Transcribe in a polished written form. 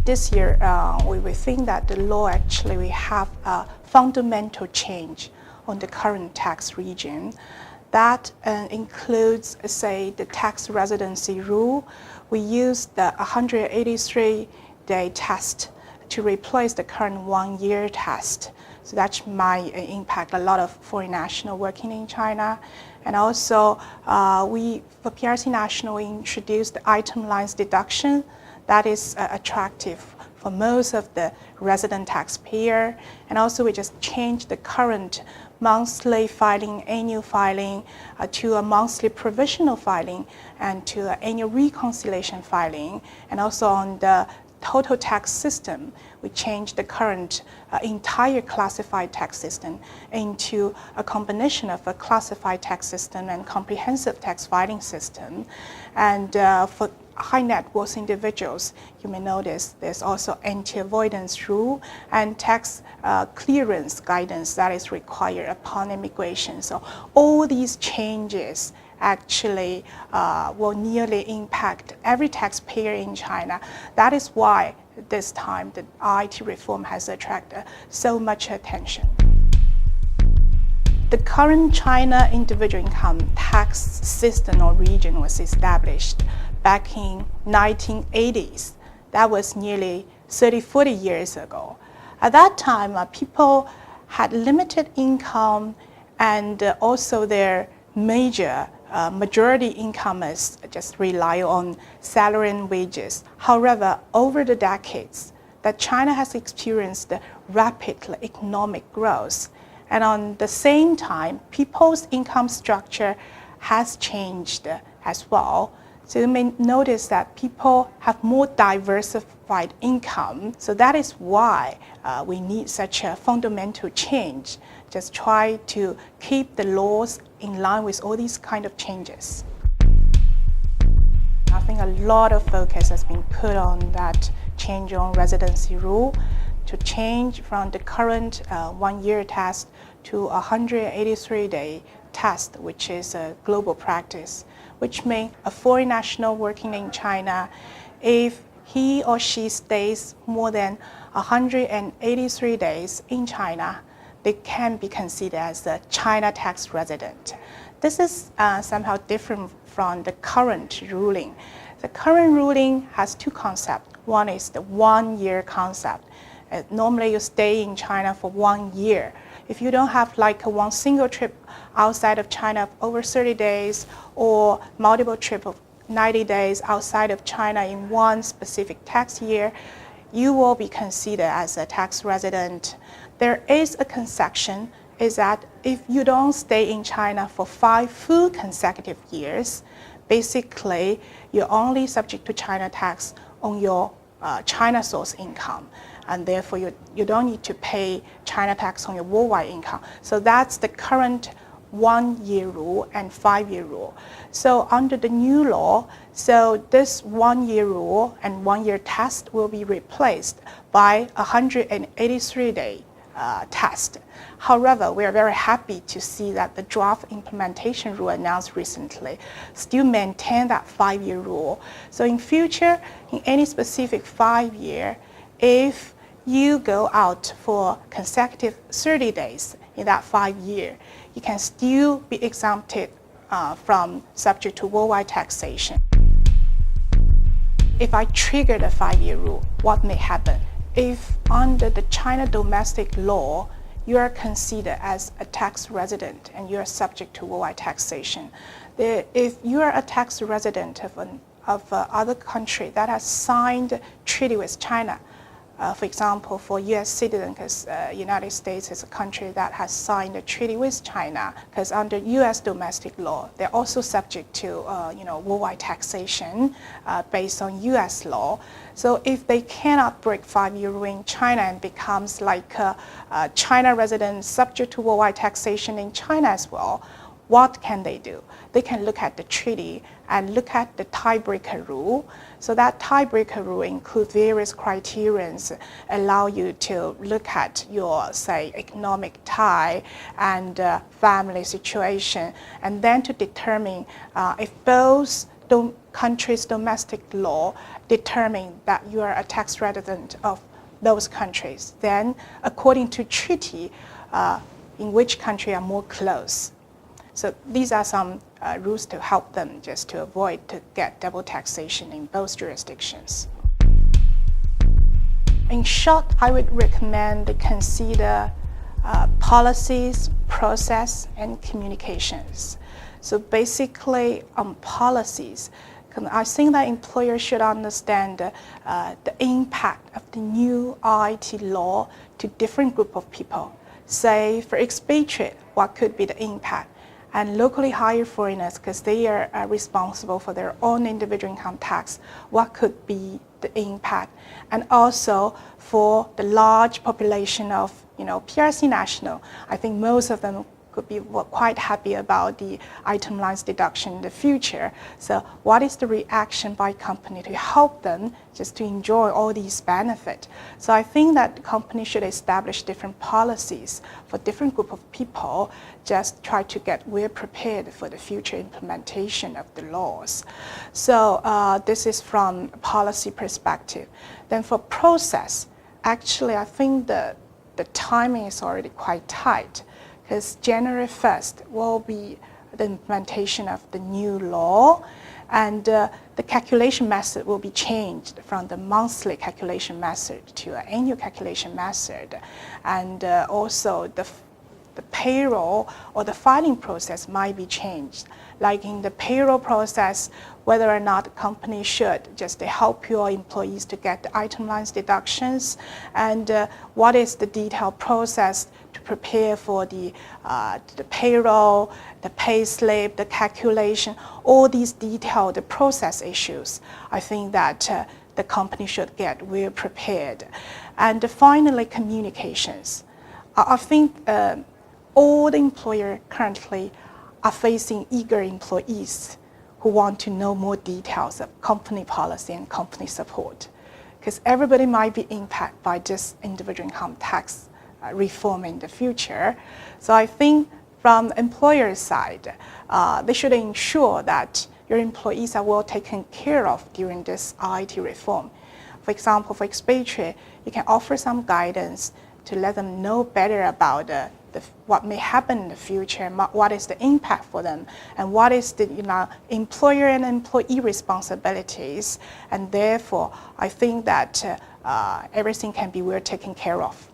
This year, we think that the law actually we have a fundamental change on the current tax regime. That includes, say, the tax residency rule. We use the 183-day test to replace the current 1-year test. So that might impact a lot of foreign nationals working in China. And also, for PRC national, we introduced the item lines deduction. That is attractive for most of the resident taxpayer. And also, we just changed the current monthly filing, annual filing, to a monthly provisional filing, and to an annual reconciliation filing. And also on the total tax system, we changed the current entire classified tax system into a combination of a classified tax system and comprehensive tax filing system. And for high net worth individuals, you may notice there's also anti-avoidance rule and tax clearance guidance that is required upon immigration. So all these changes actually will nearly impact every taxpayer in China. That is why this time the IIT reform has attracted so much attention. The current China individual income tax system or region was established back in 1980s. That was nearly 40 years ago. At that time, people had limited income, and also their majority incomers just rely on salary and wages. However, over the decades, that China has experienced rapid economic growth. And on the same time, people's income structure has changed as well. So you may notice that people have more diversified income. So that is why we need such a fundamental change. Just try to keep the laws in line with all these kind of changes. I think a lot of focus has been put on that change on residency rule to change from the current 1-year test to a 183-day test, which is a global practice, which means a foreign national working in China, if he or she stays more than 183 days in China, they can be considered as a China tax resident. This is somehow different from the current ruling. The current ruling has two concepts. One is the 1-year concept. Normally you stay in China for 1 year. If you don't have like one single trip outside of China of over 30 days or multiple trips of 90 days outside of China in one specific tax year, you will be considered as a tax resident. There is a concession, is that if you don't stay in China for 5 full consecutive years, basically you're only subject to China tax on your China source income. And therefore you don't need to pay China tax on your worldwide income. So that's the current 1-year rule and 5-year rule. So under the new law, so this 1-year rule and 1-year test will be replaced by a 183-day test. However, we are very happy to see that the draft implementation rule announced recently still maintain that 5-year rule. So in future, in any specific 5-year, if you go out for consecutive 30 days in that 5 year, you can still be exempted from subject to worldwide taxation. If I trigger the 5-year rule, what may happen? If under the China domestic law, you are considered as a tax resident and you are subject to worldwide taxation. If you are a tax resident of other country that has signed treaty with China, for example, for U.S. citizens, because United States is a country that has signed a treaty with China, because under U.S. domestic law, they're also subject to worldwide taxation based on U.S. law. So if they cannot break 5-year rule in China and becomes like a China resident subject to worldwide taxation in China as well, what can they do? They can look at the treaty and look at the tiebreaker rule. So that tiebreaker rule includes various criteria, allow you to look at your, say, economic tie and family situation, and then to determine if both country's domestic law determine that you are a tax resident of those countries, then according to treaty, in which country are more close. So these are some rules to help them just to avoid to get double taxation in both jurisdictions. In short, I would recommend to consider policies, process, and communications. So basically on policies, I think that employers should understand the impact of the new IIT law to different group of people. Say for expatriate, what could be the impact? And locally hired foreigners, because they are responsible for their own individual income tax, what could be the impact? And also for the large population of PRC national, I think most of them could be quite happy about the itemized deduction in the future. So what is the reaction by company to help them just to enjoy all these benefits? So I think that the company should establish different policies for different group of people, just try to get well prepared for the future implementation of the laws. So this is from a policy perspective. Then for process, actually I think the timing is already quite tight, because January 1st will be the implementation of the new law, and the calculation method will be changed from the monthly calculation method to an annual calculation method, and also the payroll or the filing process might be changed. Like in the payroll process, whether or not the company should just help your employees to get the itemized deductions, and what is the detailed process to prepare for the payroll, the pay slip, the calculation, all these detailed process issues. I think that the company should get well prepared. And finally, communications. I think all the employers currently are facing eager employees who want to know more details of company policy and company support, because everybody might be impacted by this individual income tax reform in the future. So I think from the employer side, they should ensure that your employees are well taken care of during this IIT reform. For example, for expatriate, you can offer some guidance to let them know better about what may happen in the future, what is the impact for them, and what is the employer and employee responsibilities. And therefore, I think that everything can be well taken care of.